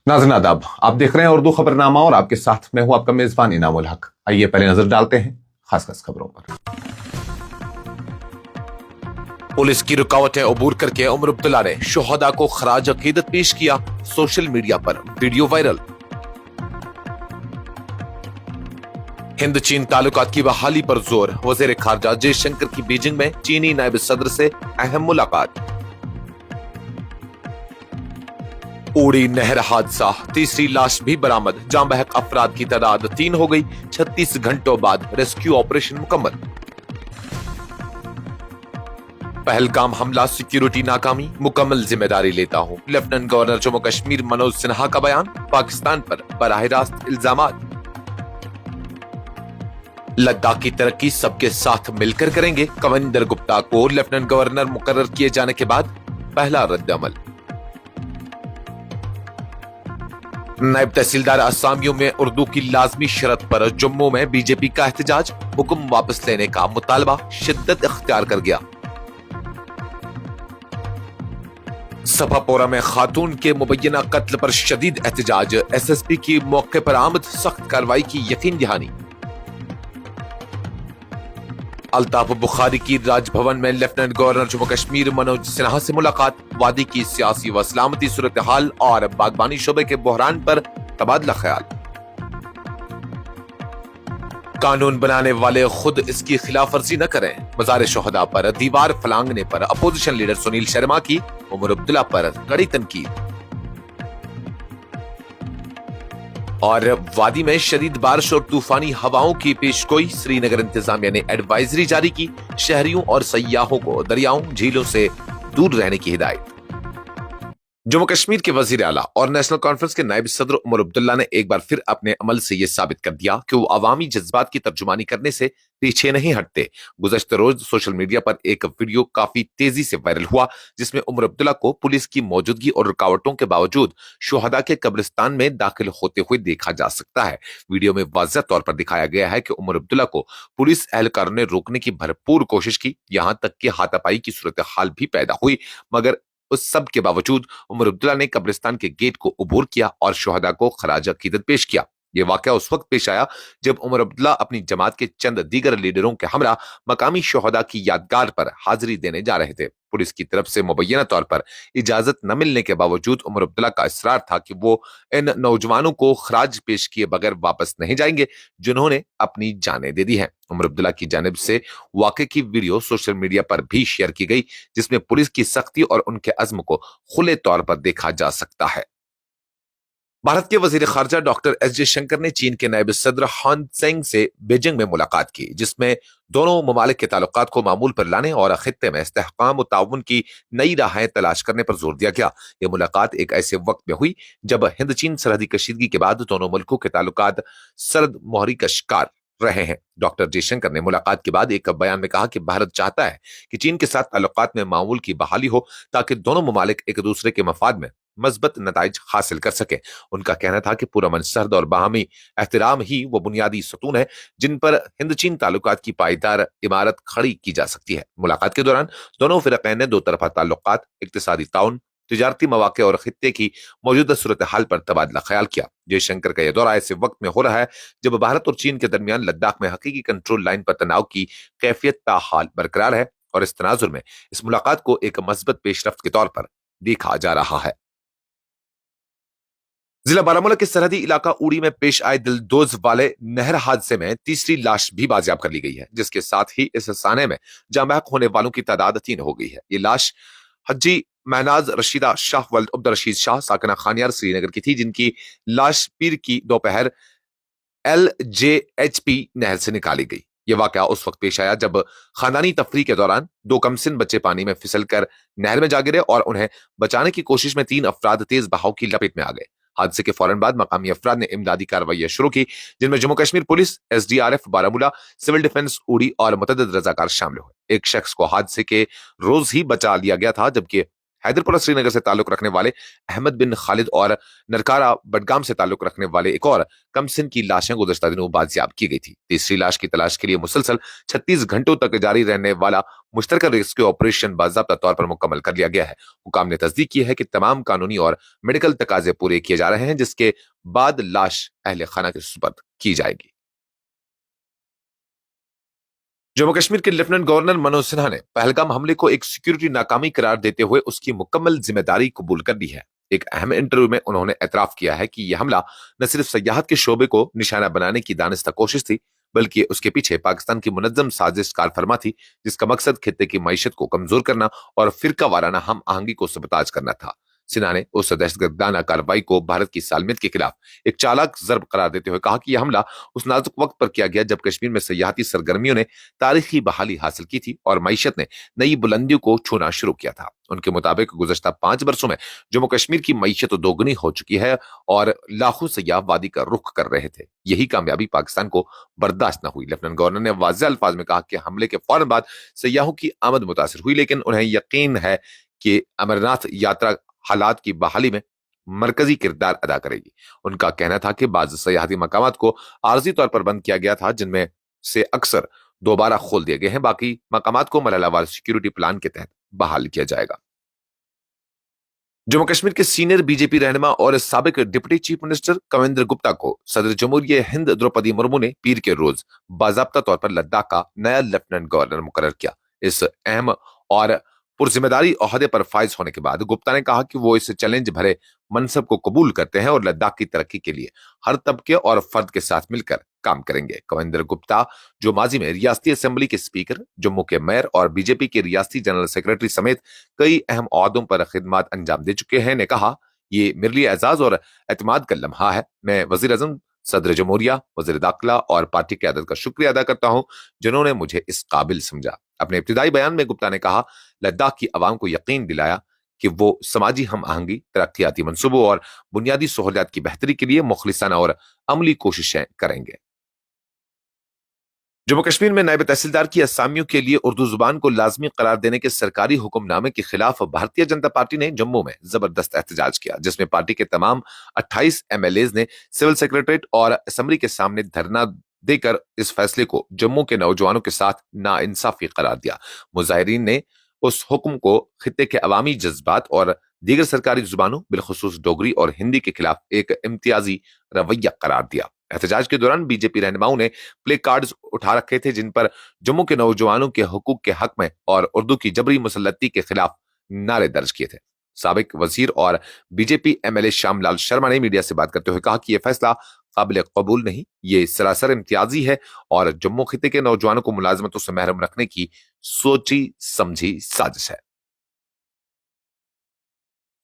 नाज़रीन आदाब, आप देख रहे हैं उर्दू खबरनामा और आपके साथ मैं हूं आपका मेजबान इनामुल हक। आइए पहले नजर डालते हैं खास खास खबरों पर। पुलिस की रुकावटें अबूर करके उमर अब्दुल्ला ने शुहदा को खराज अकीदत पेश किया। सोशल मीडिया पर वीडियो वायरल। हिंद चीन ताल्लुकात की बहाली पर जोर। वजीर खारजा जयशंकर की बीजिंग में चीनी नायब सदर से अहम मुलाकात। उड़ी नहर हादसा, तीसरी लाश भी बरामद। जाम बहक अफराद की तादाद 3 हो गई। 36 घंटों बाद रेस्क्यू ऑपरेशन मुकम्मल। पहलगाम हमला सिक्योरिटी नाकामी, मुकम्मल जिम्मेदारी लेता हूं। लेफ्टिनेंट गवर्नर जम्मू कश्मीर मनोज सिन्हा का बयान। पाकिस्तान पर बराह रास्त इल्जामात। लद्दाख की तरक्की सबके साथ मिलकर करेंगे। कविंदर गुप्ता को लेफ्टिनेंट गवर्नर मुकर्रर किए जाने के बाद पहला रद्द-ए-अमल। नायब तहसीलदार असामियों में उर्दू की लाजमी शरत पर जम्मू में बीजेपी का एहतजाज। हुक्म वापस लेने का मुतालबा शिद्दत इख्तियार कर गया। सभापोरा में खातून के मुबैना कत्ल पर शदीद एहतजाज। एसएसपी की मौके पर आमद, सख्त कार्रवाई की यकीन दहानी। अल्ताफ बुखारी की राजभवन में लेफ्टिनेंट गवर्नर जम्मू कश्मीर मनोज सिन्हा से मुलाकात। वादी की सियासी व सलामती सूरत हाल और बागबानी शोबे के बहरान पर तबादला ख्याल। कानून बनाने वाले खुद इसकी खिलाफ वर्जी न करें। मज़ार शुहदा पर दीवार फलांगने पर अपोजिशन लीडर सुनील शर्मा की उमर अब्दुल्ला पर कड़ी तनकीद। और वादी में शदीद बारिश और तूफानी हवाओं की पेशगोई। श्रीनगर इंतजामिया ने एडवाइजरी जारी की। शहरियों और सयाहों को दरियाओं झीलों से दूर रहने की हिदायत। जम्मू कश्मीर के वजीर आला और नेशनल कॉन्फ्रेंस के नायब सदर उमर अब्दुल्ला ने एक बार फिर अपने अमल से यह साबित कर दिया कि वो अवामी जज्बात की तर्जुमानी करने से पीछे नहीं हटते। गुज़श्ता रोज सोशल मीडिया पर एक वीडियो काफी तेजी से वायरल हुआ, जिसमें उमर अब्दुल्ला को पुलिस की मौजूदगी और रुकावटों के बावजूद शुहदा के कब्रिस्तान में दाखिल होते हुए देखा जा सकता है। वीडियो में वाज़ेह तौर पर दिखाया गया है कि उमर अब्दुल्ला को पुलिस एहलकारों ने रोकने की भरपूर कोशिश की, यहां तक कि हाथापाई की सूरत हाल भी पैदा हुई, मगर उस सब के बावजूद उमर अब्दुल्ला ने कब्रिस्तान के गेट को अबूर किया और शुहदा को खराज अकीदत पेश किया। यह वाकया उस वक्त पेश आया जब उमर अब्दुल्ला अपनी जमात के चंद दीगर लीडरों के हमरा मकामी शुहदा की यादगार पर हाजिरी देने जा रहे थे। पुलिस की तरफ से मुबैना तौर पर इजाजत न मिलने के बावजूद उमर अब्दुल्ला का इसरार था कि वो इन नौजवानों को खराज पेश किए बगैर वापस नहीं जाएंगे जिन्होंने अपनी जानें दे दी हैं। उमर अब्दुल्ला की जानिब से वाकये की वीडियो सोशल मीडिया पर भी शेयर की गई, जिसमें पुलिस की सख्ती और उनके अज़्म को खुले तौर पर देखा जा सकता है। भारत के वजीर खारजा डॉक्टर एस जयशंकर ने चीन के नायब सदर हान सेंग से बीजिंग में मुलाकात की, जिसमें दोनों ममालिक के ताल्लुकात को मामूल पर लाने और खित्ते में इस्तेहकाम और ताउन की नई राहें तलाश करने पर जोर दिया गया। यह मुलाकात एक ऐसे वक्त में हुई जब हिंद चीन सरहदी कशीदगी के बाद दोनों मुल्कों के ताल्लुकात सर्द मोहरी का शिकार रहे हैं। डॉक्टर जयशंकर ने मुलाकात के बाद एक बयान में कहा कि भारत चाहता है कि चीन के साथ ताल्लुकात में मामूल की बहाली हो, ताकि दोनों ममालिक एक दूसरे के मफाद में मजबूत नताइज हासिल कर सके। उनका कहना था कि पूरा सरहद और बाहमी एहतराम ही वो बुनियादी सतून है जिन पर हिंद चीन ताल्लुकात की पायदार इमारत खड़ी की जा सकती है। मुलाकात के दौरान दोनों फिरकैन ने दो तरफा ताल्लुकात, इक्तिसादी ताउन, तिजारती मौके और खित्ते की मौजूदा सूरत हाल पर तबादला ख्याल किया। जयशंकर का यह दौरा ऐसे वक्त में हो रहा है जब भारत और चीन के दरमियान लद्दाख में हकीकी कंट्रोल लाइन पर तनाव की कैफियत ताहाल बरकरार है, और इस तनाजुर में इस मुलाकात को एक मस्बत पेशरफ्त के तौर पर देखा जा रहा है। जिला बारामूला के सरहदी इलाका उड़ी में पेश आए दिलदोज वाले नहर हादसे में तीसरी लाश भी बाजियाब कर ली गई है, जिसके साथ ही इस साने में जाम बहक होने वालों की तादाद 3 हो गई है। ये लाश हज्जी महनाज रशीदा शाह वल्द अब्दुल रशीद शाह साकना खानियार श्रीनगर की थी, जिनकी लाश पीर की दोपहर LJHP नहर से निकाली गई। यह वाकया उस वक्त पेश आया जब खानदानी तफरी के दौरान 2 कमसिन बच्चे पानी में फिसल कर नहर में जा गिरे और उन्हें बचाने की कोशिश में 3 अफराद तेज बहाव की लपेट में आ गए। हादसे के फौरन बाद मकामी अफराद ने इमदादी कार्रवाई शुरू की, जिनमें Jammu Kashmir police, SDRF Baramulla, civil defence Uri और मुतअद्दिद रजाकार शामिल हुए। एक शख्स को हादसे के रोज ही बचा लिया गया था, जबकि हैदरपुरा श्रीनगर से ताल्लुक रखने वाले अहमद बिन खालिद और नरकारा बडगाम से ताल्लुक रखने वाले एक और कमसिन की लाशें गुज़श्ता दिनों बाजियाब की गई थी। तीसरी लाश की तलाश के लिए मुसलसल 36 घंटों तक जारी रहने वाला मुश्तरका रेस्क्यू ऑपरेशन बाज़ाब्ता तौर पर मुकम्मल कर लिया गया है। हुकाम ने तस्दीक की है कि तमाम कानूनी और मेडिकल तकाजे पूरे किए जा रहे हैं, जिसके बाद लाश अहले खाना के सुपर्द की जाएगी। जम्मू कश्मीर के लेफ्टिनेंट गवर्नर मनोज सिन्हा ने पहलगाम हमले को एक सिक्योरिटी नाकामी करार देते हुए उसकी मुकम्मल जिम्मेदारी कबूल कर ली है। एक अहम इंटरव्यू में उन्होंने एतराफ किया है कि यह हमला न सिर्फ सयाहत के शोबे को निशाना बनाने की दानिस्ता कोशिश थी, बल्कि उसके पीछे पाकिस्तान की मुनज्जम साजिश कार फरमा थी, जिसका मकसद खित्ते की मईशत को कमजोर करना और फिरका वाराना हम आहंगी को सबताज करना था। सिन्हा ने उस दहशतगर्दाना कार्रवाई को भारत की सालमियत के खिलाफ एक चालाक जर्ब करार देते हुए कहा कि यह हमला उस नाजुक वक्त पर किया गया जब कश्मीर में सयाहती सरगर्मियों ने तारीखी बहाली हासिल की थी और मईशत ने नई बुलंदियों को छूना शुरू किया था। उनके मुताबिक गुज़श्ता 5 वर्षों में जम्मू कश्मीर की मईशत दोगुनी हो चुकी है और लाखों सयाह वादी का रुख कर रहे थे। यही कामयाबी पाकिस्तान को बर्दाश्त न हुई। लेफ्टिनेंट गवर्नर ने वाज़ेह अल्फाज में कहा कि हमले के फौरन बाद सयाहों की आमद मुतासिर हुई, लेकिन उन्हें यकीन है कि अमरनाथ यात्रा हालात की बहाली में मरकजी किरदार अदा करेगी। उनका कहना था कि बाज़ सयाहती मकामात को आर्जी तौर पर बंद किया गया था, जिनमें से अक्सर दोबारा खोल दिए गए हैं। बाकी मकामात को मरहलावार सिक्योरिटी प्लान के तहत बहाल किया जाएगा। जम्मू कश्मीर के सीनियर बीजेपी रहनुमा और साबिक deputy chief minister Kavinder Gupta को सदर जमहूरिया हिंद द्रौपदी मुर्मू ने पीर के रोज बाजाब्ता तौर पर लद्दाख का नया लेफ्टिनेंट गवर्नर मुकर्रर किया। इस अहम और पुरजिम्मेदारी ओहदे पर फाइज होने के बाद गुप्ता ने कहा कि वो इस चैलेंज भरे मनसब को कबूल करते हैं और लद्दाख की तरक्की के लिए हर तबके और फर्द के साथ मिलकर काम करेंगे। कविंद्र गुप्ता, जो माजी में रियासती असेंबली के स्पीकर, जम्मू के मेयर और बीजेपी के रियासती जनरल सेक्रेटरी समेत कई अहम ओहदों पर खिदमत अंजाम दे चुके हैं, ने कहा, ये मेरे लिए एजाज और एतमाद का लम्हा है। मैं वजीर आजम, सदर जमहूरिया, वजीर दाखिला और पार्टी क़यादत का शुक्रिया अदा करता हूं, जिन्होंने मुझे इस काबिल समझा। अपने इब्तिदाई बयान में गुप्ता ने कहा, लद्दाख की अवाम को यकीन दिलाया कि वो समाजी हम आहंगी, तरक्याती मंसूबों और बुनियादी सहूलियात की बेहतरी के लिए मुखलिसाना और अमली कोशिशें करेंगे। जम्मू कश्मीर में नायब तहसीलदार की असामियों के लिए उर्दू जुबान को लाजमी करार देने के सरकारी हुक्मनामे के खिलाफ भारतीय जनता पार्टी ने जम्मू में जबरदस्त एहतजाज किया, जिसमें पार्टी के तमाम 28 MLAs ने सिविल सेक्रेटरीट और असेंबली के सामने धरना देकर इस फैसले को जम्मू के नौजवानों के साथ नाइंसाफी करार दिया। मुजाहिरीन ने उस हुक्म को खित्ते के अवामी जज्बात और दीगर सरकारी जुबानों बिलखुसूस डोगरी और हिंदी के खिलाफ एक इम्तियाजी रवैया करार दिया। एहतजाज के दौरान बीजेपी रहनुमाओं ने प्ले कार्ड्स उठा रखे थे, जिन पर जम्मू के नौजवानों के हुकूक के हक में और उर्दू की जबरी मुसल्लती के खिलाफ नारे दर्ज किए थे। साबिक वजीर और बीजेपी MLA श्यामलाल शर्मा ने मीडिया से बात करते हुए कहा कि यह फैसला काबिल कबूल नहीं, ये सरासर इम्तियाजी है और जम्मू खित्ते के नौजवानों को मुलाजमतों से महरूम रखने की सोची समझी साजिश है।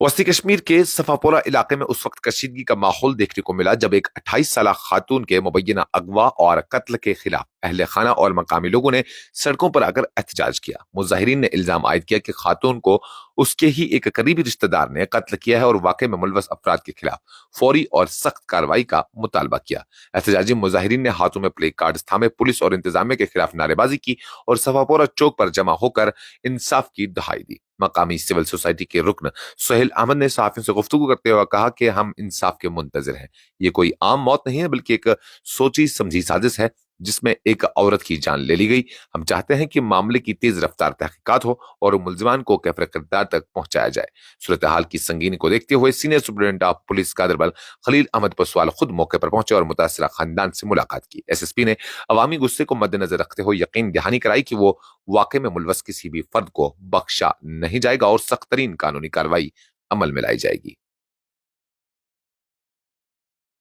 वस्ती कश्मीर के सफापोरा इलाके में उस वक्त कशीदगी का माहौल देखने को मिला जब एक 28 साल खातून के मुबैना अगवा और कत्ल के खिलाफ अहले खाना और मकामी लोगों ने सड़कों पर आकर एहतजाज किया। मुजाहिरीन ने इल्जाम आयद किया कि खातून को उसके ही एक करीबी रिश्तेदार ने कत्ल किया है और वाकई में मुलवस अफराद के खिलाफ फौरी और सख्त कार्रवाई का मुतालबा किया। एहतजाजी मुजाहिरीन ने हाथों में प्ले कार्ड थामे पुलिस और इंतजामिया के खिलाफ नारेबाजी की और सफापोरा चौक पर जमा होकर इंसाफ की दुहाई दी। मकामी सिविल सोसाइटी के रुकन सुहेल अहमद ने सहाफियों से गुफ्तगू करते हुए कहा कि हम इंसाफ के मुंतजिर हैं। ये कोई आम मौत नहीं है, बल्कि एक सोची समझी साजिश है जिसमें एक औरत की जान ले ली गई। हम चाहते हैं कि मामले की तेज रफ्तार तहकीकात हो और मुलजिमान को कैफर किरदार तक पहुंचाया जाए। सूरत हाल की संगीनी को देखते हुए सीनियर सुप्रीडेंट ऑफ पुलिस कादरबल खलील अहमद पसवाल खुद मौके पर पहुंचे और मुतासरा खानदान से मुलाकात की। SSP ने अवामी गुस्से को मद्देनजर रखते हुए यकीन दहानी कराई कि वो वाकई में मुलवस किसी भी फर्द को बख्शा नहीं जाएगा और सख्त तरीन कानूनी कार्रवाई अमल में लाई जाएगी।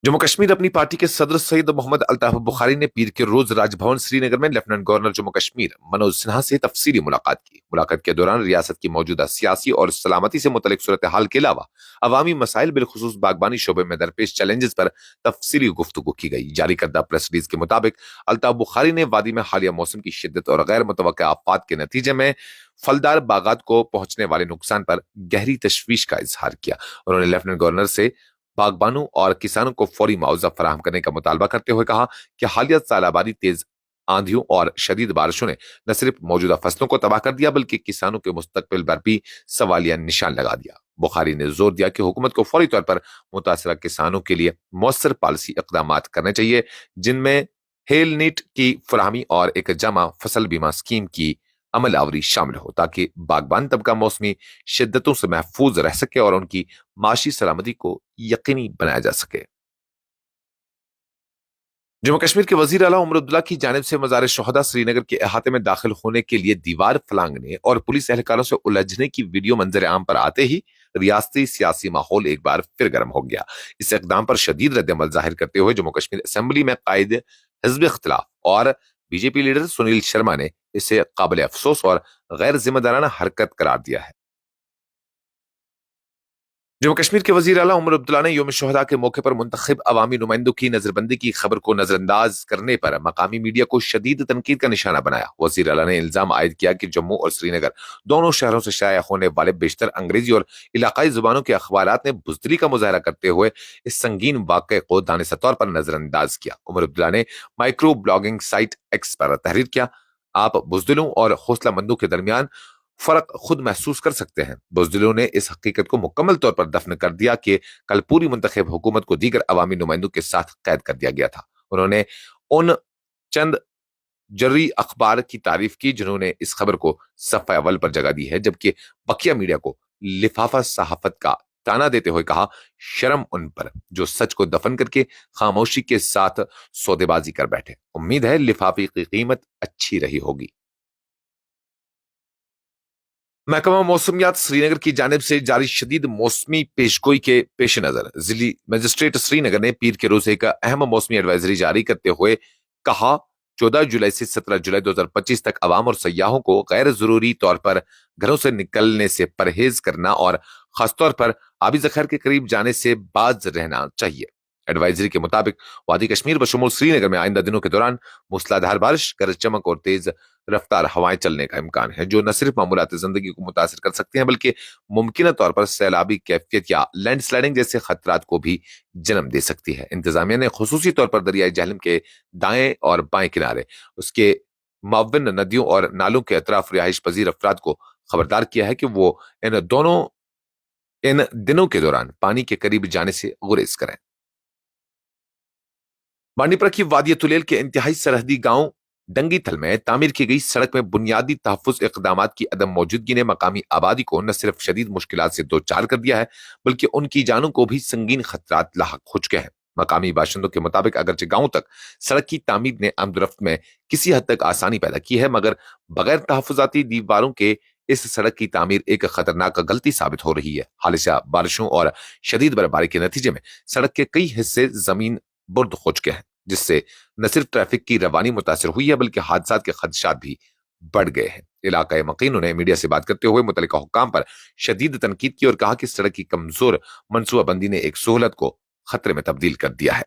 जम्मू कश्मीर अपनी पार्टी के सदर सैयद मोहम्मद अल्ताफ बुखारी ने पीर के रोज राजभवन श्रीनगर में लेफ्टिनेंट गवर्नर जम्मू कश्मीर मनोज सिन्हा से तफसीली मुलाकात की। मुलाकात के दौरान रियासत की मौजूदा सियासी और सलामती से मुतल्लिक सूरत हाल के अलावा अवामी मसाइल बिलखुसूस बागबानी शोबे में दरपेश चैलेंजेस पर तफसीली गुफ्तगू की गई। जारी करदा प्रेस रिलीज के मुताबिक अल्ताफ बुखारी ने वादी में हालिया मौसम की शिद्दत और गैर मुतवक्का आफात के नतीजे में फलदार बागात को पहुंचने वाले नुकसान पर गहरी तशवीश का इजहार किया। उन्होंने लेफ्टिनेंट गवर्नर से बागबानों और किसानों को फौरी मुआवजा फराहम करने का मुतालबा करते हुए कहा कि हालिया सालाबारी तेज आंधियों और शदीद बारिशों ने न सिर्फ मौजूदा फसलों को तबाह कर दिया बल्कि किसानों के मुस्तकबिल पर भी सवालिया निशान लगा दिया। बुखारी ने जोर दिया कि हुकूमत को फौरी तौर पर मुतासरा किसानों के लिए मौसर पॉलिसी इकदाम करने चाहिए, जिनमें हेल नीट की फराहमी और एक जमा फसल बीमा स्कीम की अमल आवरी शामिल हो, ताकि बागबान तबका मौसमी शिद्दतों से महफूज रह सके और उनकी माशी सलामती को यकीनी बनाया जा सके। जम्मू कश्मीर के वजीर आला उमर अब्दुल्ला की जानिब से मजार शोहदा श्रीनगर के अहाते में दाखिल होने के लिए दीवार फलांगने और पुलिस एहलकारों से उलझने की वीडियो मंजर आम पर आते ही रियासती सियासी माहौल एक बार फिर गर्म हो गया। इस इकदाम पर शदीद रद्दमल जाहिर करते हुए जम्मू कश्मीर असेंबली में कायद हिज़्ब इख्तिलाफ और बीजेपी लीडर सुनील शर्मा ने इसे काबिल अफसोस और गैर जिम्मेदाराना हरकत करार दिया है। जम्मू कश्मीर के वजीर आला उमर अब्दुल्ला ने यौम शोहदा के मौके पर मुंतखब अवामी नुमाइंदों की नजरबंदी की खबर को नजरअंदाज करने पर मकामी मीडिया को शदीद तनकीद का निशाना बनाया। वजीर आला ने इल्जाम आयद किया कि जम्मू और श्रीनगर दोनों शहरों से शाया होने वाले बेशतर अंग्रेजी और इलाकाई जुबानों के अखबारात ने बुज़दिली का मुजाहरा करते हुए इस संगीन वाक़े को दानिशा तौर पर नजरअंदाज किया। उमर अब्दुल्ला ने माइक्रो ब्लॉगिंग साइट एक्स पर तहरीर किया, आप बुज़दिलों और हौसलामंदों के दरमियान फर्क खुद महसूस कर सकते हैं। बुज़दिलों ने इस हकीकत को मुकम्मल तौर पर दफन कर दिया कि कल पूरी मुंतखब हुकूमत को दीगर अवामी नुमाइंदों के साथ कैद कर दिया गया था। उन्होंने उन चंद जर्री अखबार की तारीफ की जिन्होंने इस खबर को सफ़े अव्वल पर जगह दी है, जबकि बकिया मीडिया को लिफाफा सहाफत का ताना देते हुए कहा, शर्म उन पर जो सच को दफन करके खामोशी के साथ सौदेबाजी कर बैठे। उम्मीद है लिफाफे की कीमत अच्छी रही होगी। महकमा मौसमियात श्रीनगर की जानिब से जारी शदीद मौसमी पेशगोई के पेश नजर जिली मजिस्ट्रेट श्रीनगर ने पीर के रोज एक अहम मौसमी एडवाइजरी जारी करते हुए कहा, 14 जुलाई से 17 जुलाई 2025 तक अवाम और सयाहों को गैर जरूरी तौर पर घरों से निकलने से परहेज करना और खासतौर पर आबी जखैर के करीब जाने से बाज रहना चाहिए। एडवाइजरी के मुताबिक वादी कश्मीर बशमूल श्रीनगर में आइंदा दिनों के दौरान मूसलाधार बारिश, गरज चमक और तेज रफ्तार हवाएं चलने का इम्कान है, जो न सिर्फ मामूलात जिंदगी को मुतासर कर सकती हैं बल्कि मुमकिन तौर पर सैलाबी कैफियत या लैंडस्लाइडिंग जैसे खतरात को भी जन्म दे सकती है। इंतजामिया ने खुसूसी तौर पर दरियाई जहलम के दाएं और बाएं किनारे, उसके माविन नदियों और नालों के अतराफ रिहाइश पजीर अफराद को खबरदार किया है कि वो इन दिनों के दौरान पानी के करीब जाने से गुरेज करें। बांडीपुरा की वादी तुलेल के इंतहाई सरहदी गांव डंगीथल में तामीर की गई सड़क में बुनियादी तहफ्फुज इक़दामात की अदम मौजूदगी ने मकामी आबादी को न सिर्फ शदीद मुश्किलात से दो चार कर दिया है बल्कि उनकी जानों को भी संगीन खतरात लाहक हो चुके हैं। मकामी बाशिंदों के मुताबिक अगरचे गांव तक सड़क की तामीर ने आमदरफ्त में किसी हद तक आसानी पैदा की है, मगर बगैर तहफ्फुजाती दीवारों के इस सड़क की तामीर एक खतरनाक गलती साबित हो रही है। हालिया बारिशों और शदीद बर्फबारी के नतीजे में सड़क के कई हिस्से जमीन बुर्द हो चुके हैं, जिससे न सिर्फ ट्रैफिक की रवानी मुतासर हुई है बल्कि हादसात के खदशात भी बढ़ गए हैं। इलाका मकीनों ने मीडिया से बात करते हुए मुतल्लिका हुक्काम पर शदीद तनकीद की और कहा कि सड़क की कमजोर मनसूबाबंदी ने एक सहूलत को खतरे में तब्दील कर दिया है।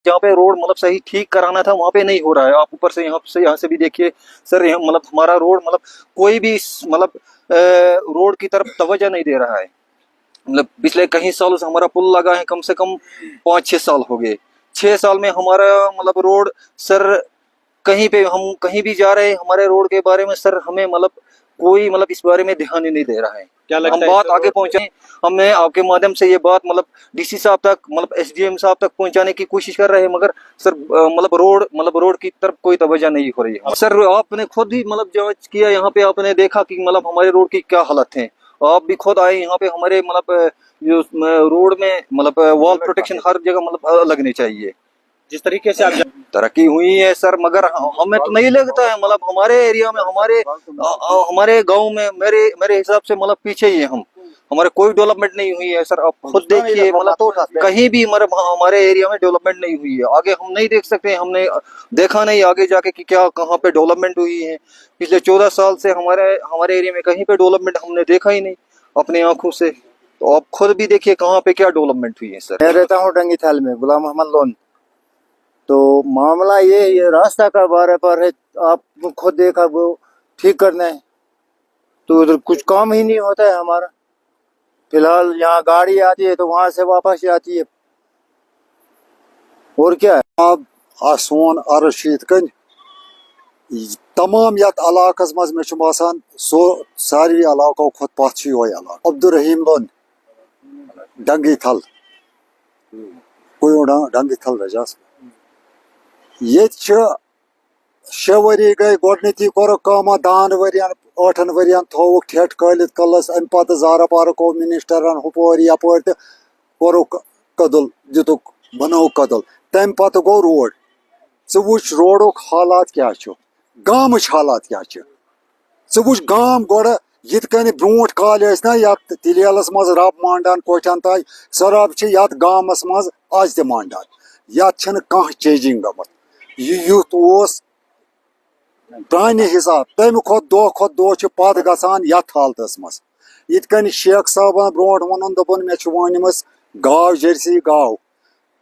जहाँ पे रोड मतलब सही ठीक कराना था वहाँ पे नहीं हो रहा है। आप ऊपर से यहाँ से भी देखिए सर, मतलब हमारा रोड मतलब कोई भी मतलब रोड की तरफ तवज्जो नहीं दे रहा है। मतलब पिछले कई सालों से हमारा पुल लगा है, कम से कम 5-6 साल हो गए। 6 साल में हमारा मतलब रोड सर कहीं पे हम कहीं भी जा रहे हैं हमारे रोड के बारे में सर हमें मतलब कोई मतलब इस बारे में ध्यान ही नहीं दे रहा है। क्या लगता हम है बात आगे पहुंचाएं, हमें आपके माध्यम से ये बात मतलब डीसी साहब तक मतलब एसडीएम साहब तक पहुंचाने की कोशिश कर रहे हैं, मगर सर मतलब रोड की तरफ कोई तवज्जो नहीं हो रही है। सर आपने खुद ही मतलब जांच किया, यहाँ पे आपने देखा कि मतलब हमारे रोड की क्या हालत है। आप भी खुद आए यहाँ पे, हमारे मतलब जो रोड में मतलब वॉल प्रोटेक्शन हर जगह मतलब लगने चाहिए। जिस तरीके से आप तरक्की हुई है सर, मगर हमें तो नहीं लगता है मतलब हमारे एरिया में हमारे गांव में मेरे हिसाब से मतलब पीछे ही है हम। हमारे कोई डेवलपमेंट नहीं हुई है सर। आप खुद देखिए मतलब कहीं भी हमारे एरिया में डेवलपमेंट नहीं हुई है। आगे हम नहीं देख सकते, हमने देखा नहीं आगे जाके कि क्या कहाँ पे डेवलपमेंट हुई है। पिछले 14 साल से हमारे एरिया में कहीं पे डेवलपमेंट हमने देखा ही नहीं अपनी आंखों से। तो आप खुद भी देखिए कहाँ पे क्या डेवलपमेंट हुई है सर। मैं रहता हूँ डंगीथल में, गुलाम मोहम्मद लोन। तो मामला ये रास्ता का बारे पर है, आप खुद देखा वो ठीक करना है तो उधर कुछ काम ही नहीं होता है हमारा। फिलहाल यहाँ गाड़ी आती है तो वहां से वापस आती है, और क्या है। आप سون عرض یت کن تمام یت علاقس مز مے باسان ساروی علاقو کھت پتھ یہ علاقہ عبدالرحیم لون ڈنگی تھل ڈنگی تھل رجاس یہ 6 وری گئی گۄڈنیتھی کورُکھ کٲما 10 ؤرین 8 ؤرین تھووُکھ ٹھیٹ کٲلِتھ کلس امہِ پتہٕ زارا پارک گوٚو منسٹرن ہُپٲرۍ یپٲرۍ تہٕ کوٚرُکھ کٔدٕل دِتُکھ بنووُکھ کٔدٕل تمہِ پتہٕ گوٚو روڈ ژٕ وٕچھ روڈُک حالات کیٛاہ چھُ گامٕچ حالات کیٛاہ چھِ ژٕ وٕچھ گام گۄڈٕ یِتھ کٔنۍ برٛونٛٹھ کالہِ ٲسۍ نا یتھ تلیلس منٛز رب مانڈان کوٹھٮ۪ن تانۍ سۄ رب چھِ یتھ گامس منٛز آز تہِ مانڈان یتھ چھنہٕ کانٛہہ چینجنگ گٔمٕژ یہِ یُتھ اوس پرانہِ حساب تمہِ کھۄتہٕ دۄہ چھِ پتھ گژھان یتھ حالتس منٛز یِتھ کٔنۍ شیخ صٲبن برٛونٛٹھ ووٚنُن دوٚپُن مےٚ چھُ وٲنمٕژ گاو جٔرسی گاو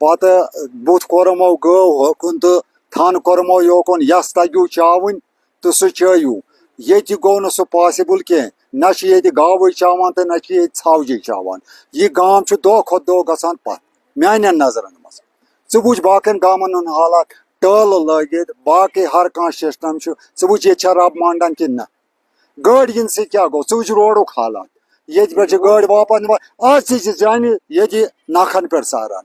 پتہٕ بُتھ کوٚرمو گٲو ہوکُن تہٕ تھن کوٚرمو یوکُن یس تگیو چاوٕنۍ تہٕ سُہ چٲیِو ییٚتہِ گوٚو نہٕ سُہ پاسِبٕل کینٛہہ نہ چھِ ییٚتہِ گاوٕے چاوان تہٕ نہ چھِ ییٚتہِ ژھاوجہِ چاوان یہِ گام چھُ دۄہ کھۄتہٕ دۄہ گژھان پتھ میانٮ۪ن نظرن منٛز ژٕ وٕچھ باقین گامن ہُنٛد حالات ٹٲلہٕ لٲگِتھ باقٕے ہر کانٛہہ سسٹم چھُ ژٕ وٕچھ ییٚتہِ چھا رب مانڈان کِنہٕ نہ گٲڑۍ یِنہٕ سۭتۍ کیٛاہ گوٚو ژٕ وٕچھ روڈُک حالات ییٚتہِ پٮ۪ٹھ چھِ گٲڑۍ واپس نِوان آز تہِ چھِ زانہِ ییٚتہِ ناکھن پٮ۪ٹھ ساران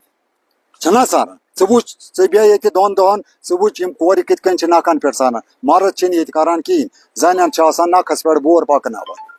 چھِنہ ساران ژٕ وٕچھ ژٕ بیٚہہ ییٚتہِ 2 دۄہن ژٕ وٕچھ یِم کورِ کِتھ کٔنۍ چھِ ناکھن پٮ۪ٹھ ساران مرد چھِنہٕ ییٚتہِ کران کِہیٖنۍ زنٮ۪ن چھِ آسان نکھس پٮ۪ٹھ بور پکناوان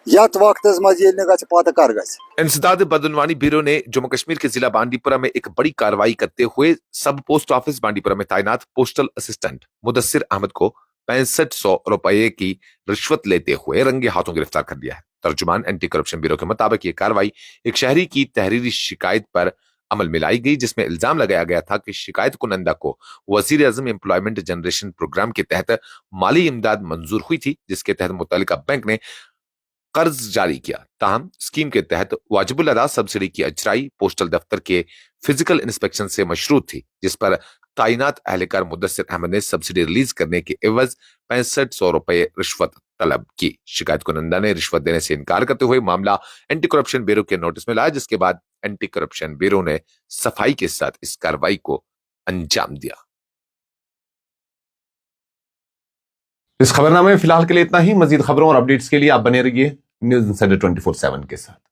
یتھ وقتس منٛز ییٚلہِ نہٕ گژھِ پتہٕ کر گژھِ इंसदाद बदनवानी ब्यूरो ने जम्मू कश्मीर के जिला बांडीपुरा में एक बड़ी कार्रवाई करते हुए सब पोस्ट ऑफिस बांडीपुरा में तैनात पोस्टल असिस्टेंट मुदस्सिर अहमद को 6500 रुपए की रिश्वत लेते हुए रंगे हाथों गिरफ्तार कर लिया है। तर्जुमान एंटी करप्शन ब्यूरो के मुताबिक ये कार्रवाई एक शहरी की तहरीरी शिकायत पर अमल में लाई गई, जिसमें इल्जाम लगाया गया था कि शिकायत कुनंदा को वजीर आजम एम्प्लॉयमेंट जनरेशन प्रोग्राम के तहत माली इमदाद मंजूर हुई थी, जिसके तहत मुतल्लिका बैंक ने कर्ज जारी किया। ताहम स्कीम के तहत वाजिबुल अदा सब्सिडी की अजराई पोस्टल दफ्तर के फिजिकल इंस्पेक्शन से मशरूत थी, जिस पर तैनात अहलकार मुदस्सिर अहमद ने सब्सिडी रिलीज करने के एवज 6500 रुपए रिश्वत तलब की। शिकायत कुनंदा ने रिश्वत देने से इनकार करते हुए मामला एंटी करप्शन ब्यूरो के नोटिस में लाया, जिसके बाद एंटी करप्शन ब्यूरो ने सफाई के साथ इस कार्रवाई को अंजाम दिया। इस खबरनामे में फिलहाल के लिए इतना ही। मजीद खबरों और अपडेट्स के लिए आप बने रहिए न्यूज़ इंसाइडर 24/7 के साथ।